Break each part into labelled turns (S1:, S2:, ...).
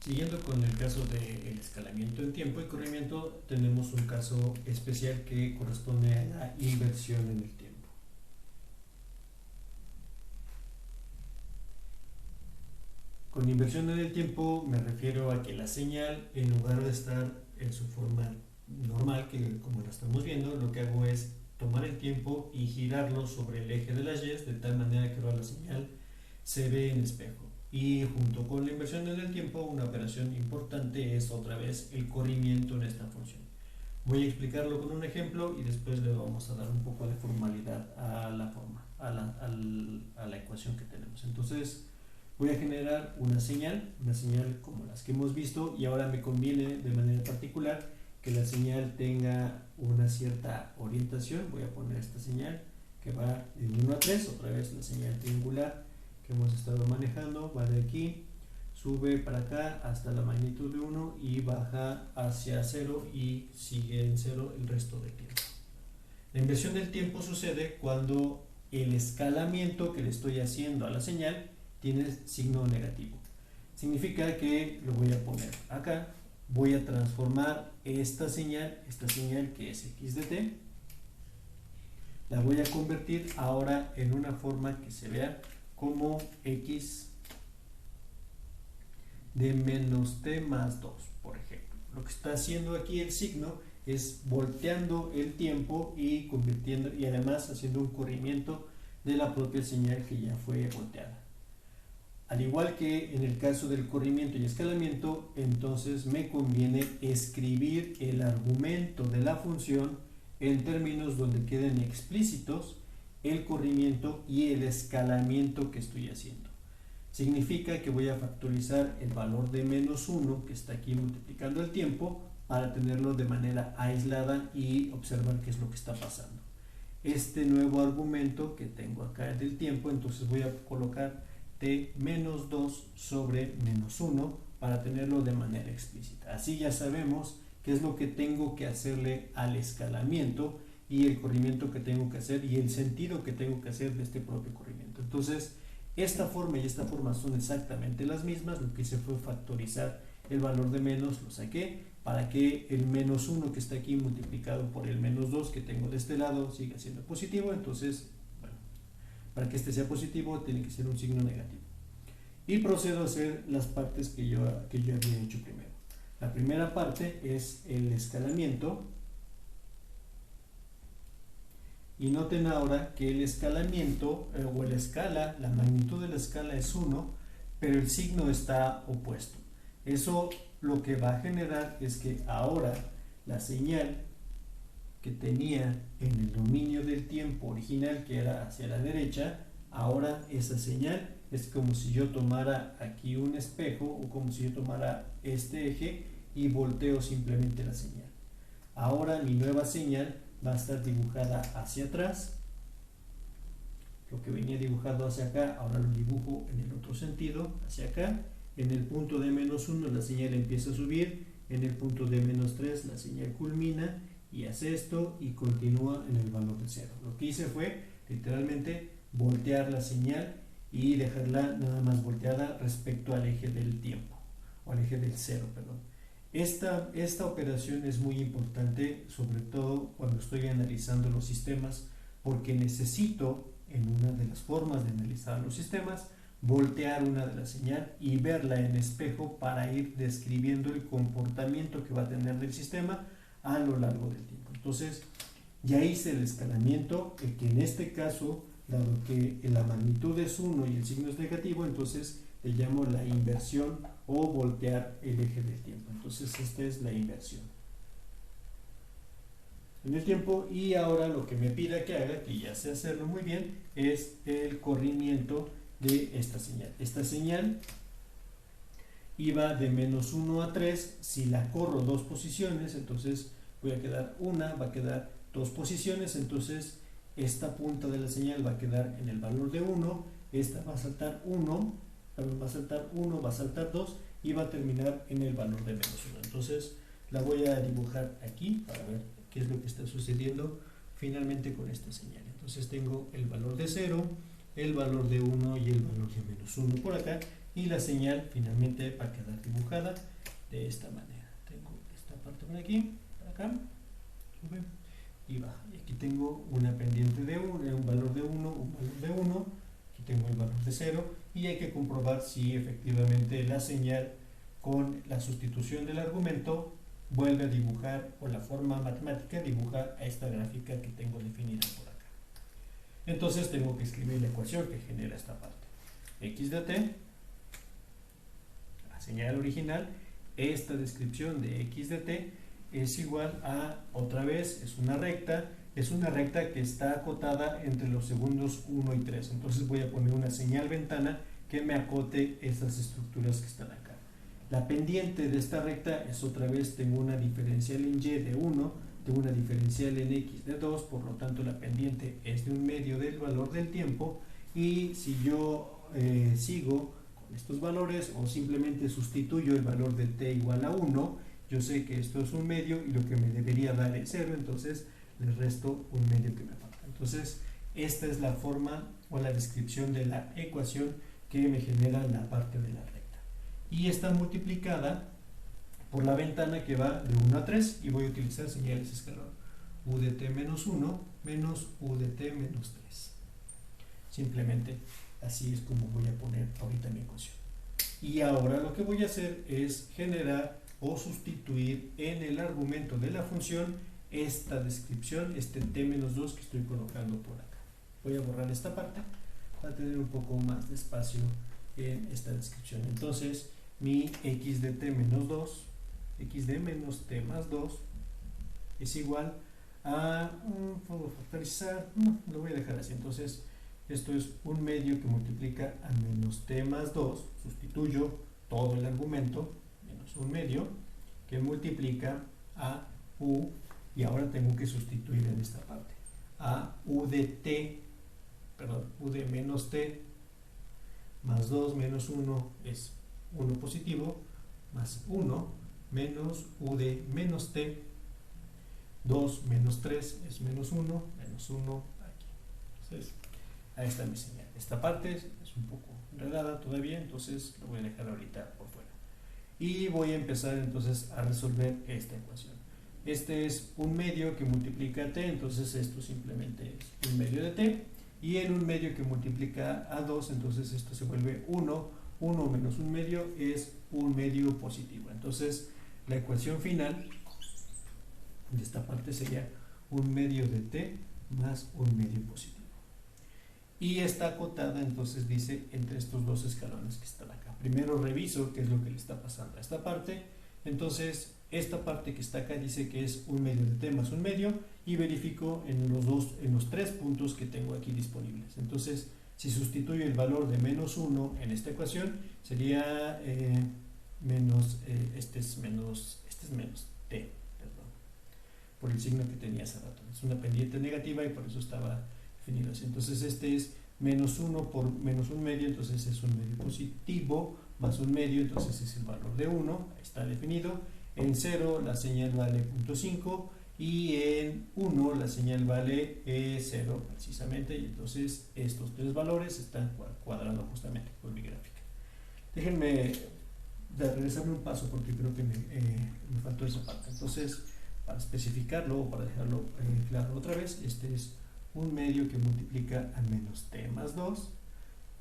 S1: Siguiendo con el caso del escalamiento en tiempo y corrimiento, tenemos un caso especial que corresponde a la inversión en el tiempo. Con inversión en el tiempo me refiero a que la señal, en lugar de estar en su forma normal, que como la estamos viendo, lo que hago es tomar el tiempo y girarlo sobre el eje de las Y, de tal manera que ahora la señal se ve en espejo. Y junto con la inversión en el tiempo, una operación importante es otra vez el corrimiento en esta función. Voy a explicarlo con un ejemplo y después le vamos a dar un poco de formalidad a la forma, a la ecuación que tenemos. Entonces voy a generar una señal como las que hemos visto, y ahora me conviene de manera particular que la señal tenga una cierta orientación. Voy a poner esta señal que va de 1 a 3, otra vez la señal triangular que hemos estado manejando, va de aquí, sube para acá hasta la magnitud de 1 y baja hacia 0 y sigue en 0 el resto del tiempo. La inversión del tiempo sucede cuando el escalamiento que le estoy haciendo a la señal tiene signo negativo. Significa que lo voy a poner acá, voy a transformar esta señal que es x de t, la voy a convertir ahora en una forma que se vea como x de menos t más 2, por ejemplo. Lo que está haciendo aquí el signo es volteando el tiempo y convirtiendo, y además haciendo un corrimiento de la propia señal que ya fue volteada. Al igual que en el caso del corrimiento y escalamiento, entonces me conviene escribir el argumento de la función en términos donde queden explícitos el corrimiento y el escalamiento que estoy haciendo. Significa que voy a factorizar el valor de menos 1 que está aquí multiplicando el tiempo para tenerlo de manera aislada y observar qué es lo que está pasando. Este nuevo argumento que tengo acá del tiempo, entonces voy a colocar t menos 2 sobre menos 1 para tenerlo de manera explícita. Así ya sabemos qué es lo que tengo que hacerle al escalamiento y el corrimiento que tengo que hacer y el sentido que tengo que hacer de este propio corrimiento. Entonces, esta forma y esta forma son exactamente las mismas. Lo que hice fue factorizar el valor de menos, lo saqué para que el menos 1 que está aquí multiplicado por el menos 2 que tengo de este lado siga siendo positivo. Entonces, bueno, para que este sea positivo tiene que ser un signo negativo. Y procedo a hacer las partes que yo había hecho primero. La primera parte es el escalamiento. Y noten ahora que el escalamiento o la escala, la magnitud de la escala es 1, pero el signo está opuesto. Eso lo que va a generar es que ahora la señal que tenía en el dominio del tiempo original, que era hacia la derecha, ahora esa señal es como si yo tomara aquí un espejo o como si yo tomara este eje y volteo simplemente la señal. Ahora mi nueva señal va a estar dibujada hacia atrás. Lo que venía dibujado hacia acá, ahora lo dibujo en el otro sentido, hacia acá. En el punto de menos 1 la señal empieza a subir, en el punto de menos 3 la señal culmina y hace esto y continúa en el valor de 0. Lo que hice fue literalmente voltear la señal y dejarla nada más volteada respecto al eje del tiempo, o al eje del 0, perdón. Esta operación es muy importante, sobre todo cuando estoy analizando los sistemas, porque necesito, en una de las formas de analizar los sistemas, voltear una de las señales y verla en espejo para ir describiendo el comportamiento que va a tener del sistema a lo largo del tiempo. Entonces, ya hice el escalamiento, que en este caso, dado que la magnitud es 1 y el signo es negativo, entonces le llamo la inversión o voltear el eje del tiempo. Entonces esta es la inversión en el tiempo, y ahora lo que me pida que haga, que ya sé hacerlo muy bien, es el corrimiento de esta señal. Esta señal iba de menos 1 a 3, si la corro 2 posiciones, entonces voy a quedar una, va a quedar 2 posiciones, entonces esta punta de la señal va a quedar en el valor de 1, esta va a saltar 1, va a saltar 1, va a saltar 2 y va a terminar en el valor de menos 1. Entonces la voy a dibujar aquí para ver qué es lo que está sucediendo finalmente con esta señal. Entonces tengo el valor de 0, el valor de 1 y el valor de menos 1 por acá, y la señal finalmente va a quedar dibujada de esta manera. Tengo esta parte por aquí, por acá, sube y baja. Y aquí tengo una pendiente de un valor de 1, un valor de 1, aquí tengo el valor de 0 y hay que comprobar si efectivamente la señal con la sustitución del argumento vuelve a dibujar, o la forma matemática dibuja a esta gráfica que tengo definida por acá. Entonces tengo que escribir la ecuación que genera esta parte. X de t, la señal original, esta descripción de X de t es igual a, otra vez, es una recta que está acotada entre los segundos 1 y 3. Entonces voy a poner una señal ventana que me acote estas estructuras que están acá. La pendiente de esta recta es, otra vez, tengo una diferencial en y de 1, tengo una diferencial en x de 2, por lo tanto la pendiente es de 1/2 del valor del tiempo, y si yo sigo con estos valores o simplemente sustituyo el valor de t igual a 1, yo sé que esto es 1/2 y lo que me debería dar es 0, entonces le resto 1/2 que me falta. Entonces esta es la forma o la descripción de la ecuación que me genera la parte de la recta. Y está multiplicada por la ventana que va de 1 a 3 y voy a utilizar señales escalón. U de t menos 1 menos u de t menos 3. Simplemente así es como voy a poner ahorita mi ecuación. Y ahora lo que voy a hacer es generar o sustituir en el argumento de la función esta descripción, este t menos 2 que estoy colocando por acá. Voy a borrar esta parte para tener un poco más de espacio en esta descripción. Entonces mi x de t menos 2, x de menos t más 2 es igual a, puedo factorizar, no, lo voy a dejar así. Entonces esto es 1/2 que multiplica a menos t más 2, sustituyo todo el argumento, menos 1/2 que multiplica a u, y ahora tengo que sustituir en esta parte a u de t, perdón, u de menos t más 2 menos 1 es 1 positivo, más 1 menos u de menos t, 2 menos 3 es menos 1, menos 1 aquí. Entonces, ahí está mi señal. Esta parte es un poco enredada todavía, entonces lo voy a dejar ahorita por fuera. Y voy a empezar entonces a resolver esta ecuación. Este es 1/2 que multiplica a t, entonces esto simplemente es 1/2 de t. Y en 1/2 que multiplica a 2, entonces esto se vuelve 1. 1 menos 1/2 es 1/2 positivo. Entonces la ecuación final de esta parte sería 1/2 de t más 1/2 positivo. Y está acotada, entonces dice, entre estos dos escalones que están acá. Primero reviso qué es lo que le está pasando a esta parte. Entonces esta parte que está acá dice que es 1/2 de t más 1/2 y verifico en los 3 puntos que tengo aquí disponibles. Entonces si sustituyo el valor de menos 1 en esta ecuación sería este es menos t, perdón, por el signo que tenía hace rato. Es una pendiente negativa y por eso estaba definido así. Entonces este es menos 1 por menos 1/2, entonces es 1/2 positivo más 1/2, entonces es el valor de 1, está definido. En 0 la señal vale 0.5 y en 1 la señal vale 0 precisamente, y entonces estos tres valores están cuadrando justamente con mi gráfica. Déjenme regresarme un paso porque creo que me faltó esa parte. Entonces, para especificarlo o para dejarlo claro otra vez, este es 1/2 que multiplica a menos t más 2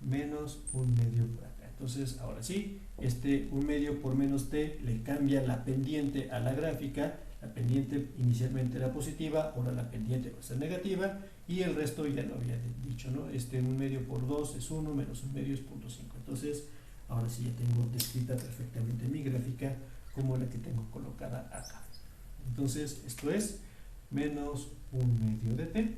S1: menos 1/2 por acá. Entonces ahora sí, este 1/2 por menos t le cambia la pendiente a la gráfica. La pendiente inicialmente era positiva, ahora la pendiente va a ser negativa, y el resto ya lo había dicho, ¿no? Este 1/2 por 2 es 1, menos 1/2 es 0.5. Entonces ahora sí ya tengo descrita perfectamente mi gráfica como la que tengo colocada acá. Entonces esto es menos 1/2 de t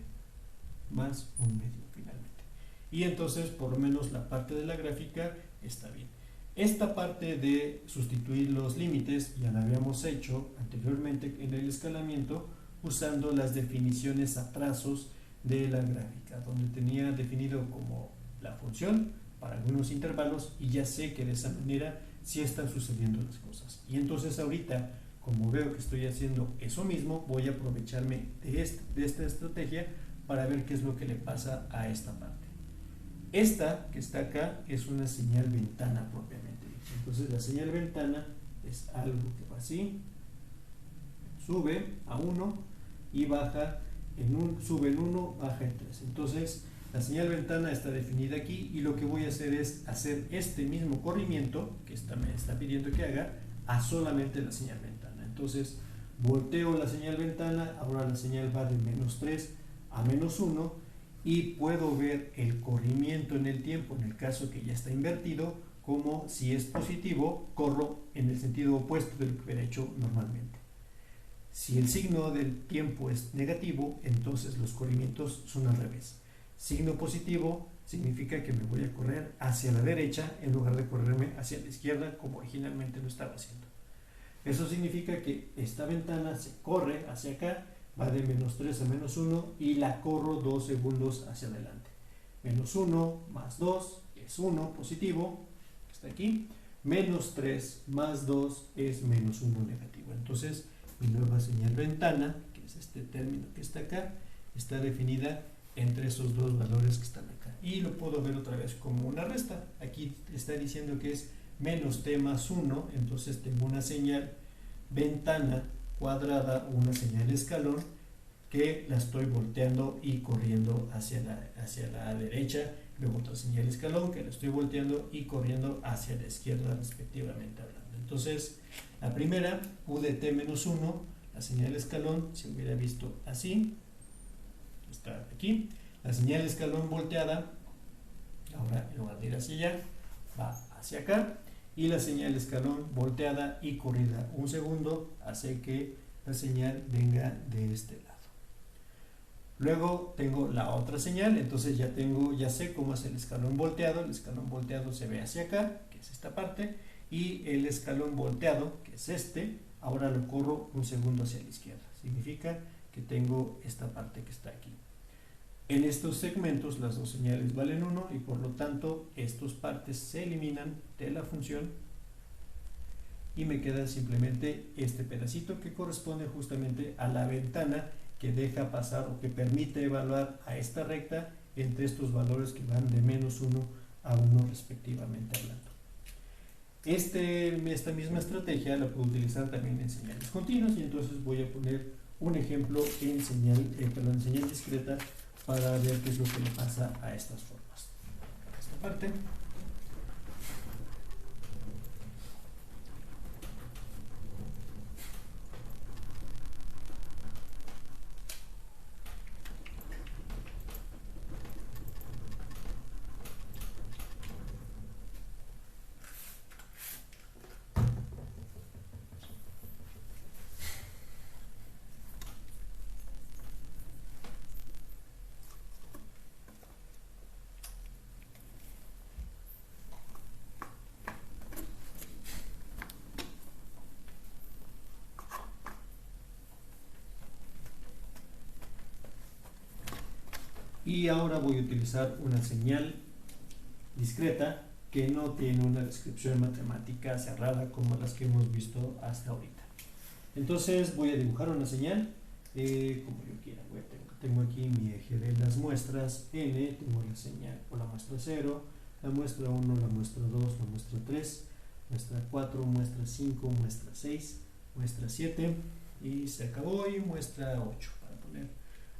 S1: más 1/2 finalmente. Y entonces por lo menos la parte de la gráfica está bien. Esta parte de sustituir los límites ya la habíamos hecho anteriormente en el escalamiento usando las definiciones a trazos de la gráfica, donde tenía definido como la función para algunos intervalos y ya sé que de esa manera sí están sucediendo las cosas. Y entonces ahorita, como veo que estoy haciendo eso mismo, voy a aprovecharme de esta estrategia para ver qué es lo que le pasa a esta parte. Esta que está acá es una señal ventana propiamente dicha. Entonces la señal ventana es algo que va así, sube a 1 y baja sube en 1, baja en 3. Entonces la señal ventana está definida aquí y lo que voy a hacer es hacer este mismo corrimiento que me está pidiendo que haga a solamente la señal ventana. Entonces volteo la señal ventana, ahora la señal va de -3 a -1 y puedo ver el corrimiento en el tiempo, en el caso que ya está invertido, como si es positivo, corro en el sentido opuesto de lo que hubiera hecho normalmente. Si el signo del tiempo es negativo, entonces los corrimientos son al revés. Signo positivo significa que me voy a correr hacia la derecha en lugar de correrme hacia la izquierda como originalmente lo estaba haciendo. Eso significa que esta ventana se corre hacia acá, va de -3 a -1 y la corro 2 segundos hacia adelante. -1 más 2 es 1 positivo, que está aquí, -3 más 2 es -1 negativo. Entonces mi nueva señal ventana, que es este término que está acá, está definida entre esos dos valores que están acá. Y lo puedo ver otra vez como una resta. Aquí está diciendo que es -t más 1, entonces tengo una señal ventana cuadrada, una señal escalón, que la estoy volteando y corriendo hacia la derecha, luego otra señal escalón que la estoy volteando y corriendo hacia la izquierda respectivamente hablando. Entonces, la primera, u de t menos 1, la señal escalón se hubiera visto así, está aquí, la señal escalón volteada, ahora en lugar de ir hacia allá, va hacia acá, y la señal escalón volteada y corrida un segundo hace que la señal venga de este lado. Luego tengo la otra señal, entonces ya sé cómo es el escalón volteado se ve hacia acá, que es esta parte, y el escalón volteado, que es este, ahora lo corro un segundo hacia la izquierda. Significa que tengo esta parte que está aquí. En estos segmentos las dos señales valen 1 y por lo tanto estas partes se eliminan de la función y me queda simplemente este pedacito que corresponde justamente a la ventana que deja pasar o que permite evaluar a esta recta entre estos valores que van de -1 a 1 respectivamente hablando. Esta misma estrategia la puedo utilizar también en señales continuas y entonces voy a poner un ejemplo en señal discreta para ver qué es lo que le pasa a estas formas. Esta parte. Y ahora voy a utilizar una señal discreta que no tiene una descripción matemática cerrada como las que hemos visto hasta ahorita. Entonces voy a dibujar una señal como yo quiera. Tengo aquí mi eje de las muestras n, tengo la señal o la muestra 0, la muestra 1, la muestra 2, la muestra 3, muestra 4, muestra 5, muestra 6, muestra 7 y se acabó, y muestra 8 para poner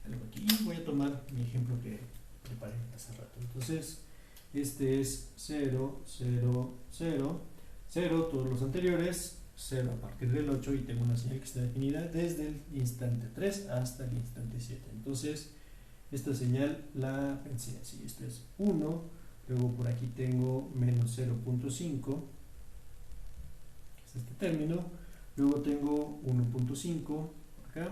S1: algo aquí. Voy a tomar mi ejemplo que preparé hace rato. Entonces este es 0, 0, 0, 0, todos los anteriores, 0 a partir del 8, y tengo una señal que está definida desde el instante 3 hasta el instante 7. Entonces esta señal la pensé así, esto es 1, luego por aquí tengo menos 0.5, que es este término, luego tengo 1.5 por acá,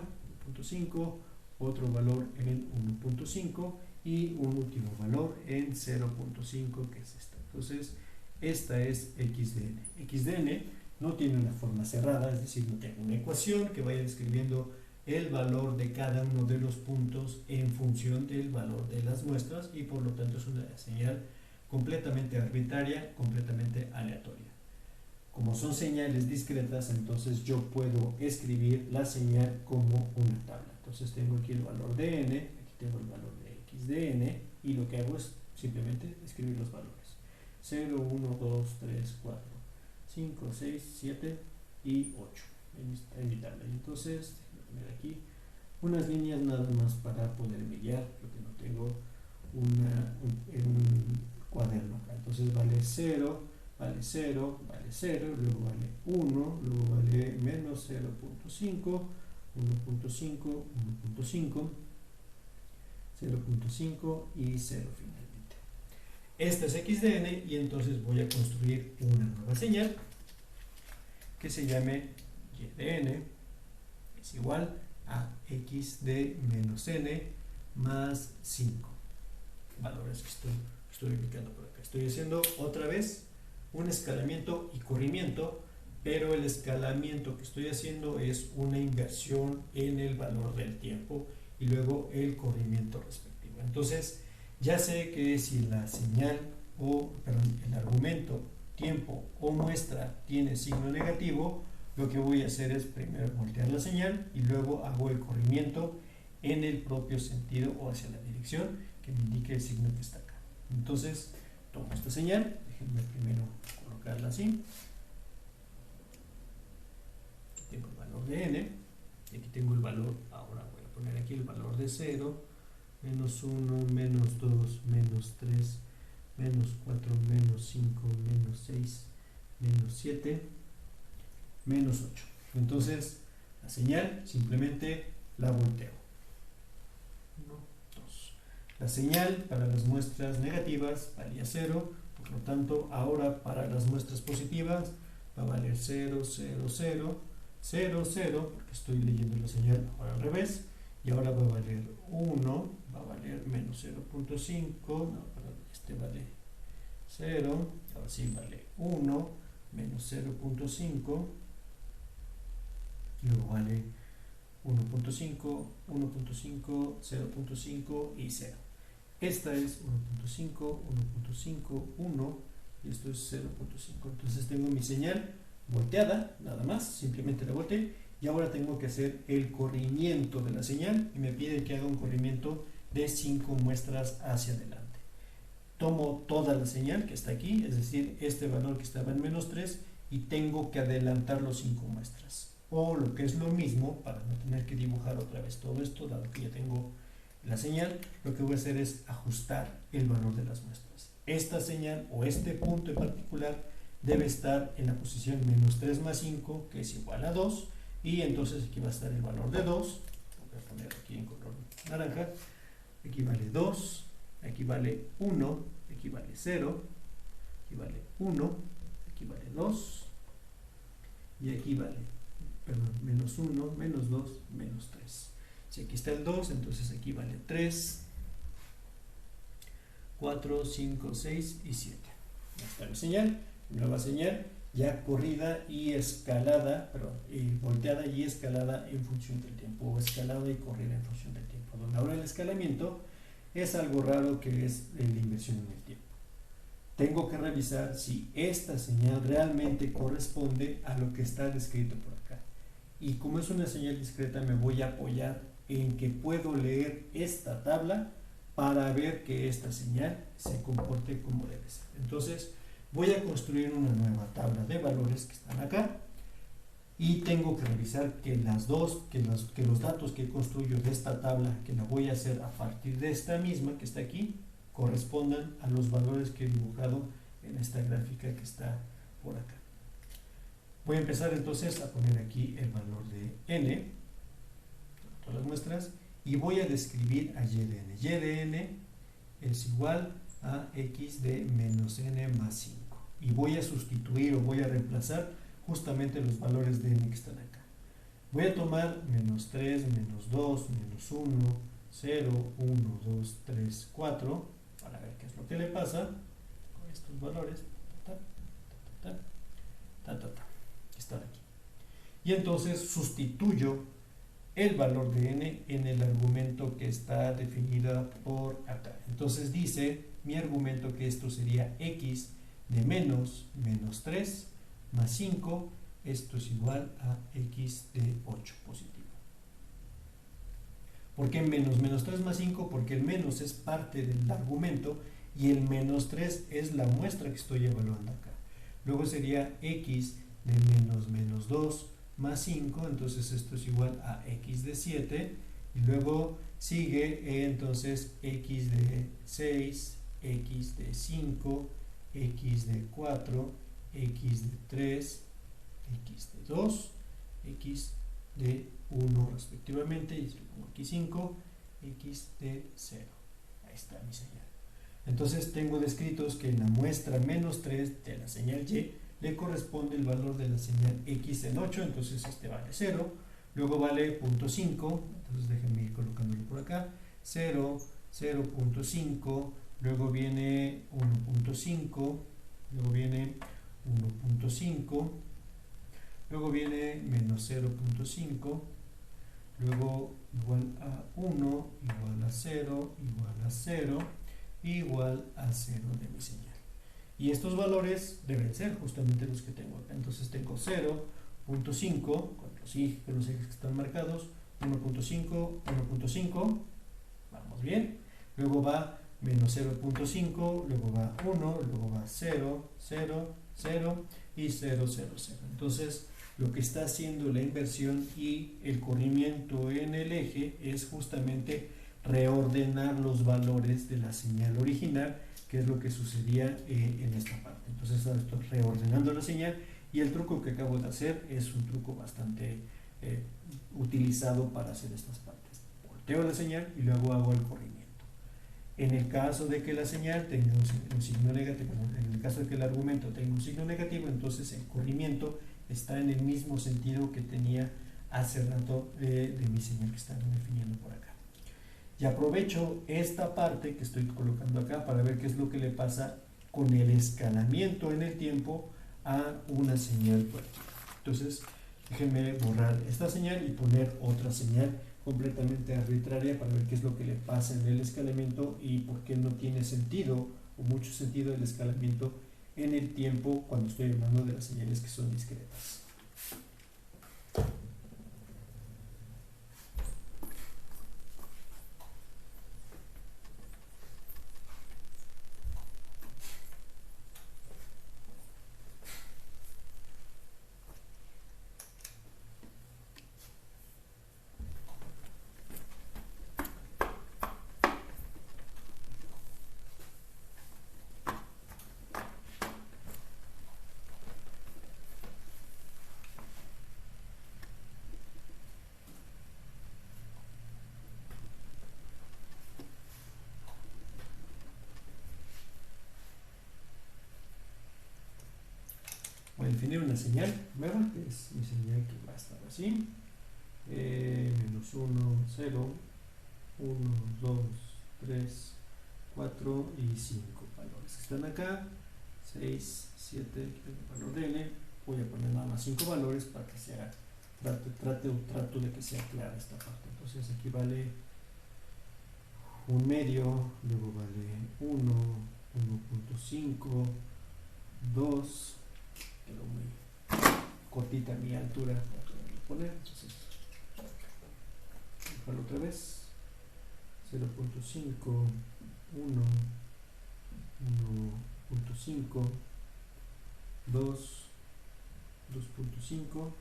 S1: 1.5, otro valor en 1.5 y un último valor en 0.5, que es esta. Entonces esta es xdn. Xdn no tiene una forma cerrada, es decir, no tengo una ecuación que vaya describiendo el valor de cada uno de los puntos en función del valor de las muestras, y por lo tanto es una señal completamente arbitraria, completamente aleatoria. Como son señales discretas, entonces yo puedo escribir la señal como una tabla. Entonces tengo aquí el valor de n, aquí tengo el valor de xdn, y lo que hago es simplemente escribir los valores. 0, 1, 2, 3, 4, 5, 6, 7 y 8 en mi tabla. Entonces, voy a poner aquí unas líneas nada más para poderme guiar, porque no tengo un cuaderno acá. Entonces vale 0, vale 0, vale 0, luego vale 1, luego vale menos 0.5, 1.5, 1.5, 0.5 y 0 finalmente. Esta es x de n y entonces voy a construir una nueva señal que se llame y de n es igual a x de menos n más 5. Valores que estoy ubicando por acá. Estoy haciendo otra vez un escalamiento y corrimiento, pero el escalamiento que estoy haciendo es una inversión en el valor del tiempo y luego el corrimiento respectivo. Entonces, ya sé que si la señal el argumento, tiempo o muestra tiene signo negativo, lo que voy a hacer es primero voltear la señal y luego hago el corrimiento en el propio sentido o hacia la dirección que me indique el signo que está acá. Entonces, tomo esta señal, déjenme primero colocarla así. Aquí tengo el valor de n, y aquí tengo el valor, ahora voy a poner aquí el valor de 0, menos 1, menos 2, menos 3, menos 4, menos 5, menos 6, menos 7, menos 8. Entonces, la señal simplemente la volteo. 1, 2. La señal para las muestras negativas valía 0, por lo tanto, ahora para las muestras positivas va a valer 0, 0, 0, 0, 0, porque estoy leyendo la señal ahora al revés, y ahora va a valer 1, va a valer menos 0.5, no, perdón, este vale 0, ahora sí vale 1, menos 0.5, luego vale 1.5, 1.5, 0.5 y 0. Esta es 1.5, 1.5, 1 y esto es 0.5. Entonces tengo mi señal volteada, nada más, simplemente la volteé y ahora tengo que hacer el corrimiento de la señal y me pide que haga un corrimiento de 5 muestras hacia adelante. Tomo toda la señal que está aquí, es decir, este valor que estaba en menos 3 y tengo que adelantar los 5 muestras. O lo que es lo mismo, para no tener que dibujar otra vez todo esto, dado que ya tengo la señal, lo que voy a hacer es ajustar el valor de las muestras. Esta señal o este punto en particular debe estar en la posición menos 3 más 5, que es igual a 2, y entonces aquí va a estar el valor de 2, voy a poner aquí en color naranja, aquí vale 2, aquí vale 1, aquí vale 0, aquí vale 1, aquí vale 2, y aquí vale, perdón, menos 1, menos 2, menos 3. Si aquí está el 2, entonces aquí vale 3, 4, 5, 6 y 7. Ya está la señal, nueva señal, ya corrida y escalada, volteada y escalada en función del tiempo, o escalada y corrida en función del tiempo. Donde ahora el escalamiento es algo raro, que es la inversión en el tiempo. Tengo que revisar si esta señal realmente corresponde a lo que está descrito por acá. Y como es una señal discreta, me voy a apoyar en que puedo leer esta tabla para ver que esta señal se comporte como debe ser. Entonces, voy a construir una nueva tabla de valores que están acá y tengo que revisar que los datos que construyo de esta tabla, que la voy a hacer a partir de esta misma que está aquí, correspondan a los valores que he dibujado en esta gráfica que está por acá. Voy a empezar entonces a poner aquí el valor de n, todas las muestras, y voy a describir a y de n. Y de n es igual a x de menos n más 5. Y voy a sustituir o voy a reemplazar justamente los valores de n que están acá. Voy a tomar menos 3, menos 2, menos 1, 0, 1, 2, 3, 4, para ver qué es lo que le pasa con estos valores. Están aquí. Y entonces sustituyo el valor de n en el argumento que está definido por acá. Entonces dice mi argumento que esto sería x de menos 3 más 5, esto es igual a x de 8 positivo. ¿Por qué menos 3 más 5? Porque el menos es parte del argumento y el menos 3 es la muestra que estoy evaluando acá. Luego sería x de menos 2 más 5, entonces esto es igual a x de 7, y luego sigue entonces x de 6, x de 5, x de 4, x de 3, x de 2, x de 1 respectivamente, y si pongo aquí 5, x de 0. Ahí está mi señal. Entonces tengo descritos que en la muestra menos 3 de la señal y le corresponde el valor de la señal x en 8, entonces este vale 0, luego vale 0.5, entonces déjenme ir colocándolo por acá, 0, 0.5, luego viene 1.5, luego viene 1.5, luego viene menos 0.5, luego igual a 1, igual a 0, igual a 0, igual a 0 de mi señal. Y estos valores deben ser justamente los que tengo acá. Entonces tengo 0.5 con los ejes que están marcados, 1.5, 1.5, vamos bien. Luego va menos 0.5, luego va 1, luego va 0, 0, 0 y 0, 0, 0. Entonces lo que está haciendo la inversión y el corrimiento en el eje es justamente reordenar los valores de la señal original, que es lo que sucedía en esta parte. Entonces estoy reordenando la señal, y el truco que acabo de hacer es un truco bastante utilizado para hacer estas partes. Volteo la señal y luego hago el corrimiento. En el caso de que la señal tenga un signo negativo, en el caso de que el argumento tenga un signo negativo, entonces el corrimiento está en el mismo sentido que tenía hace rato de mi señal que estaba definiendo por acá. Y aprovecho esta parte que estoy colocando acá para ver qué es lo que le pasa con el escalamiento en el tiempo a una señal cualquiera. Entonces, déjenme borrar esta señal y poner otra señal completamente arbitraria para ver qué es lo que le pasa en el escalamiento y por qué no tiene sentido o mucho sentido el escalamiento en el tiempo cuando estoy hablando de las señales que son discretas. Voy a definir una señal nueva, que es mi señal que va a estar así. Menos 1, 0, 1, 2, 3, 4 y 5 valores que están acá. 6, 7, valor de n. Voy a poner nada más 5 valores para que sea, trato de que sea clara esta parte. Entonces aquí vale un medio, luego vale 1, 1.5, 2, quedó muy cortita mi altura para poderlo poner, entonces dejarlo otra vez, 0.5, 1, 1.5, 2, 2.5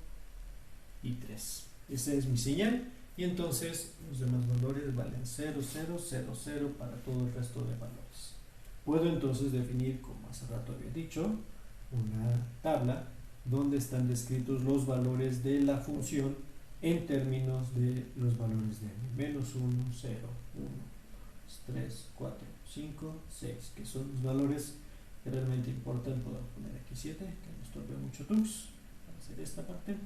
S1: y 3. Esa es mi señal, y entonces los demás valores valen 0, 0, 0, 0 para todo el resto de valores. Puedo entonces definir, como hace rato había dicho, una tabla donde están descritos los valores de la función en términos de los valores de n. Menos 1, 0, 1, 3, 4, 5, 6, que son los valores que realmente importan. Puedo poner aquí 7, que no estorbe mucho tux para hacer esta parte.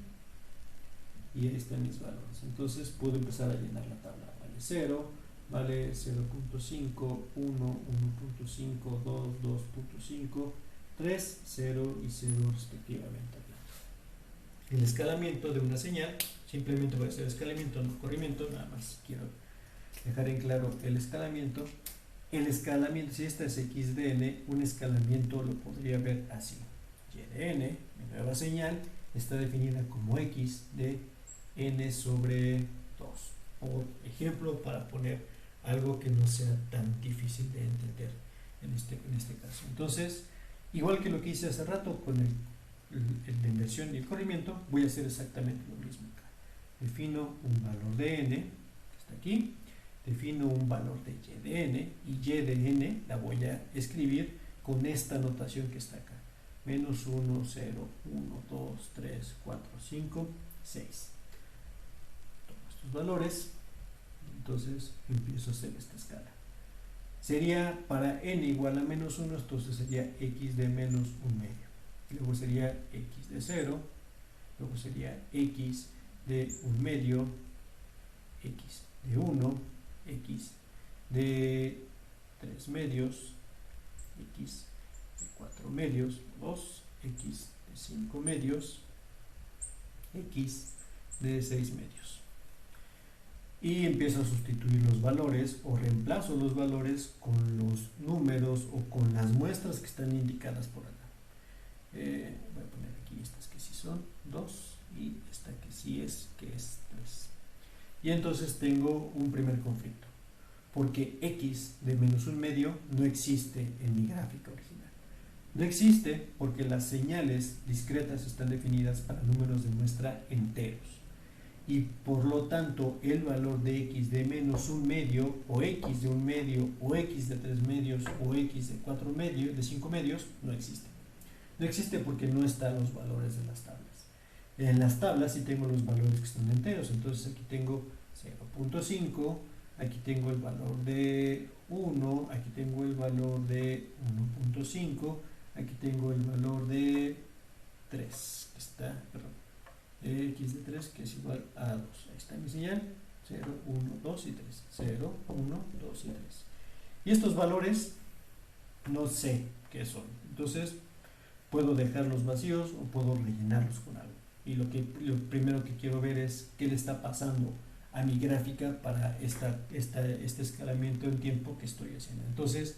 S1: Y ahí están mis valores. Entonces puedo empezar a llenar la tabla. Vale 0, vale 0.5, 1, 1.5, 2, 2.5, 3, 0 y 0 respectivamente. El escalamiento de una señal, simplemente voy a hacer escalamiento, no corrimiento, nada más quiero dejar en claro el escalamiento. El escalamiento, si esta es x de n, un escalamiento lo podría ver así. Y de n, mi nueva señal, está definida como x de n sobre 2. Por ejemplo, para poner algo que no sea tan difícil de entender. en este caso. Entonces, igual que lo que hice hace rato con la inversión y el corrimiento, voy a hacer exactamente lo mismo acá. Defino un valor de n, que está aquí, defino un valor de y de n, y y de n la voy a escribir con esta notación que está acá. Menos 1, 0, 1, 2, 3, 4, 5, 6. Tomo estos valores, entonces empiezo a hacer esta escala. Sería para n igual a menos 1, entonces sería x de menos 1 medio. Luego sería x de 0, luego sería x de 1 medio, x de 1, x de 3 medios, x de 4 medios, 2, x de 5 medios, x de 6 medios. Y empiezo a sustituir los valores o reemplazo los valores con los números o con las muestras que están indicadas por acá. Voy a poner aquí estas que sí son 2 y esta que sí es, que es 3. Y entonces tengo un primer conflicto, porque x de menos 1 medio no existe en mi gráfica original. No existe porque las señales discretas están definidas para números de muestra enteros. Y por lo tanto el valor de x de menos 1 medio, o x de 1 medio, o x de 3 medios, o x de 4 medios, de 5 medios, no existe. No existe porque no están los valores de las tablas. En las tablas sí tengo los valores que están enteros, entonces aquí tengo 0.5, aquí tengo el valor de 1, aquí tengo el valor de 1.5, aquí tengo el valor de 3, que está, perdón, x de 3 que es igual a 2. Ahí está mi señal, 0, 1, 2 y 3. 0, 1, 2 y 3. Y estos valores no sé qué son. Entonces puedo dejarlos vacíos o puedo rellenarlos con algo. Y lo primero que quiero ver es qué le está pasando a mi gráfica para este escalamiento en tiempo que estoy haciendo. Entonces,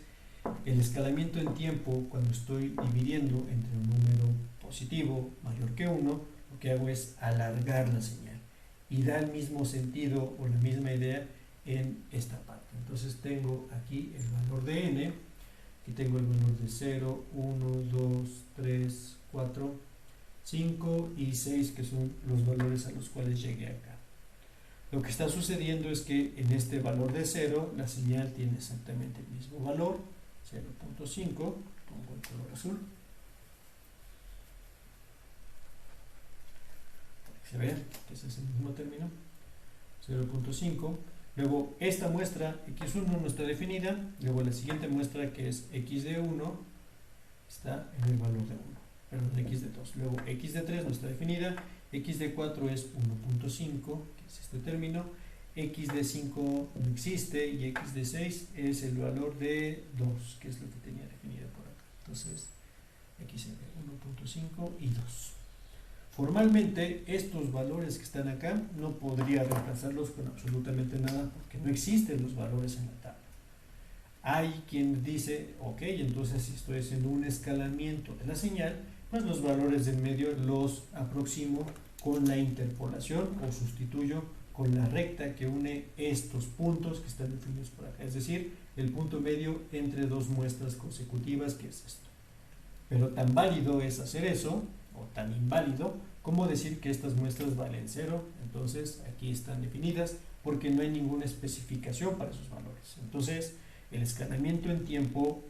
S1: el escalamiento en tiempo, cuando estoy dividiendo entre un número positivo mayor que 1, lo que hago es alargar la señal y da el mismo sentido o la misma idea en esta parte. Entonces tengo aquí el valor de n, aquí tengo el valor de 0, 1, 2, 3, 4, 5 y 6, que son los valores a los cuales llegué acá. Lo que está sucediendo es que en este valor de 0 la señal tiene exactamente el mismo valor, 0.5, pongo el color azul, para que se vea que ese es el mismo término, 0.5. Luego esta muestra x1 no está definida, luego la siguiente muestra que es x de 1 está en el valor de 1, perdón, x de 2, luego x de 3 no está definida, x de 4 es 1.5, que es este término, x de 5 no existe y x de 6 es el valor de 2, que es lo que tenía definido por acá. Entonces x de 1.5 y 2. Formalmente estos valores que están acá no podría reemplazarlos con absolutamente nada porque no existen los valores en la tabla. Hay quien dice, ok, entonces si estoy haciendo un escalamiento de la señal, pues los valores del medio los aproximo con la interpolación o sustituyo con la recta que une estos puntos que están definidos por acá, es decir, el punto medio entre dos muestras consecutivas, que es esto. Pero tan válido es hacer eso, o tan inválido, como decir que estas muestras valen 0, entonces aquí están definidas porque no hay ninguna especificación para esos valores. Entonces, el escalamiento en tiempo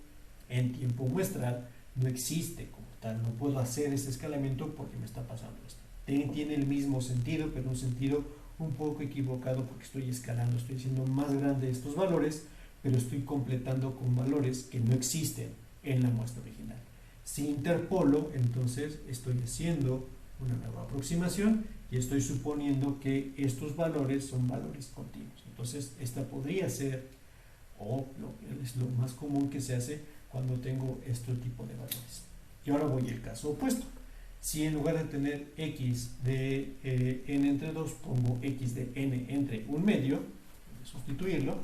S1: muestral no existe como tal, no puedo hacer ese escalamiento porque me está pasando esto. Tiene el mismo sentido, pero un sentido un poco equivocado porque estoy escalando, estoy haciendo más grande estos valores, pero estoy completando con valores que no existen en la muestra original. Si interpolo, entonces estoy haciendo una nueva aproximación y estoy suponiendo que estos valores son valores continuos. Entonces, esta podría ser, o es lo más común que se hace cuando tengo este tipo de valores. Y ahora voy al caso opuesto. Si en lugar de tener x de n entre 2, pongo x de n entre 1 medio, voy a sustituirlo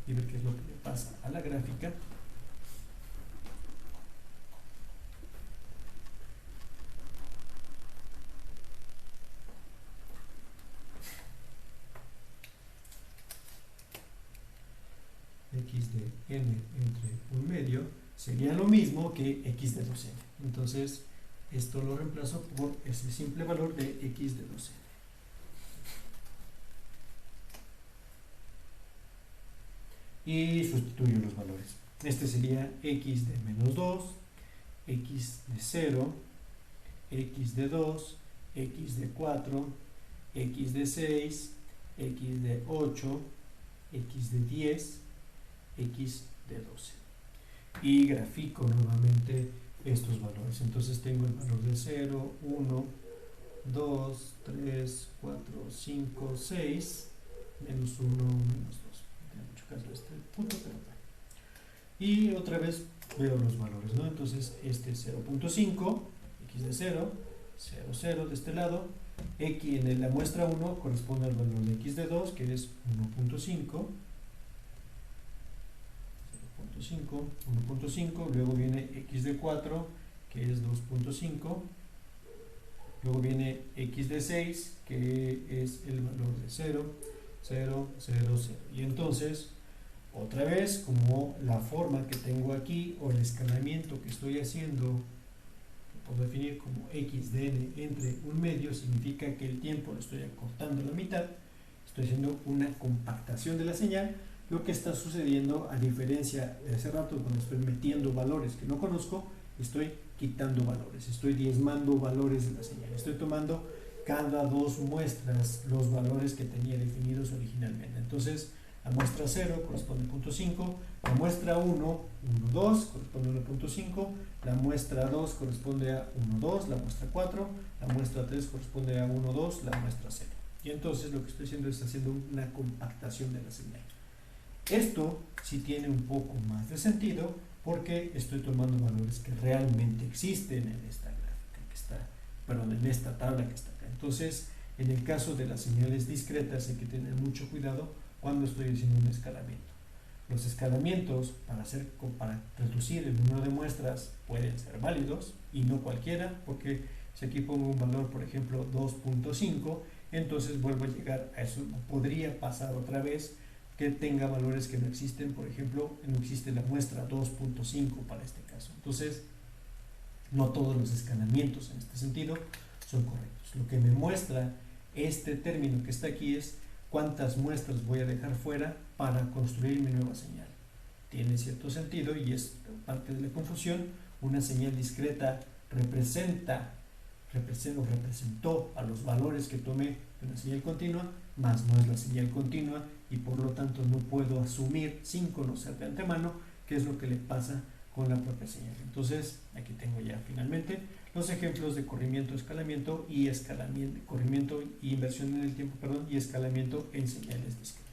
S1: y ver qué es lo que le pasa a la gráfica. x de n entre un medio sería lo mismo que x de 2n. Entonces, esto lo reemplazo por ese simple valor de x de 2n. Y sustituyo los valores. Este sería x de menos 2, x de 0, x de 2, x de 4, x de 6, x de 8, x de 10, x de 12. Y grafico nuevamente estos valores. Entonces tengo el valor de 0, 1, 2, 3, 4, 5, 6, menos 1, menos 2. No tiene mucho caso este punto, pero bueno. Y otra vez veo los valores, ¿no? Entonces este es 0.5, x de 0, 0, 0 de este lado. X en la muestra 1 corresponde al valor de x de 2, que es 1.5. 1.5, luego viene x de 4, que es 2.5, luego viene x de 6, que es el valor de 0, 0, 0, 0. Y entonces, otra vez, como la forma que tengo aquí, o el escalamiento que estoy haciendo, lo puedo definir como x de n entre un medio, significa que el tiempo lo estoy acortando a la mitad, estoy haciendo una compactación de la señal. Lo que está sucediendo, a diferencia de hace rato cuando estoy metiendo valores que no conozco, estoy quitando valores, estoy diezmando valores de la señal, estoy tomando cada dos muestras los valores que tenía definidos originalmente. Entonces, la muestra 0 corresponde a 0.5, la muestra 1, 1,2 corresponde a 1.5, la muestra 2 corresponde a 1,2, la muestra 4, la muestra 3 corresponde a 1,2, la muestra 0. Y entonces lo que estoy haciendo es haciendo una compactación de la señal. Esto sí tiene un poco más de sentido porque estoy tomando valores que realmente existen en esta gráfica que está, perdón, en esta tabla que está acá. Entonces, en el caso de las señales discretas hay que tener mucho cuidado cuando estoy haciendo un escalamiento. Los escalamientos para reducir el número de muestras pueden ser válidos y no cualquiera, porque si aquí pongo un valor, por ejemplo, 2.5, entonces vuelvo a llegar a eso. Podría pasar otra vez que tenga valores que no existen, por ejemplo, no existe la muestra 2.5 para este caso. Entonces, no todos los escalamientos en este sentido son correctos. Lo que me muestra este término que está aquí es cuántas muestras voy a dejar fuera para construir mi nueva señal. Tiene cierto sentido y es parte de la confusión. Una señal discreta representó a los valores que tomé de una señal continua, más no es la señal continua, y por lo tanto no puedo asumir sin conocer de antemano qué es lo que le pasa con la propia señal. Entonces, aquí tengo ya finalmente los ejemplos de corrimiento, escalamiento y corrimiento y inversión en el tiempo, y escalamiento en señales discretas.